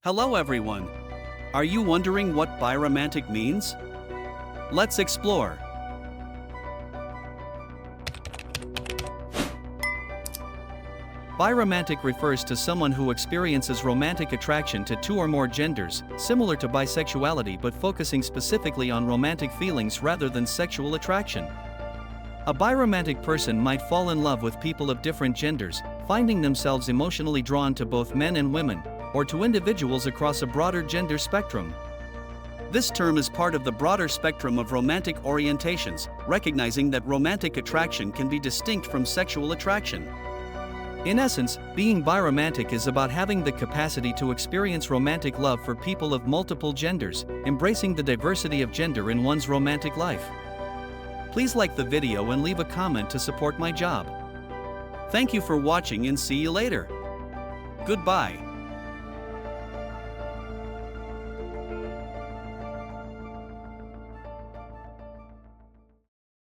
Hello everyone! Are you wondering what biromantic means? Let's explore. Biromantic refers to someone who experiences romantic attraction to two or more genders, similar to bisexuality but focusing specifically on romantic feelings rather than sexual attraction. A biromantic person might fall in love with people of different genders, finding themselves emotionally drawn to both men and women, or to individuals across a broader gender spectrum. This term is part of the broader spectrum of romantic orientations, recognizing that romantic attraction can be distinct from sexual attraction. In essence, being biromantic is about having the capacity to experience romantic love for people of multiple genders, embracing the diversity of gender in one's romantic life. Please like the video and leave a comment to support my job. Thank you for watching and see you later. Goodbye.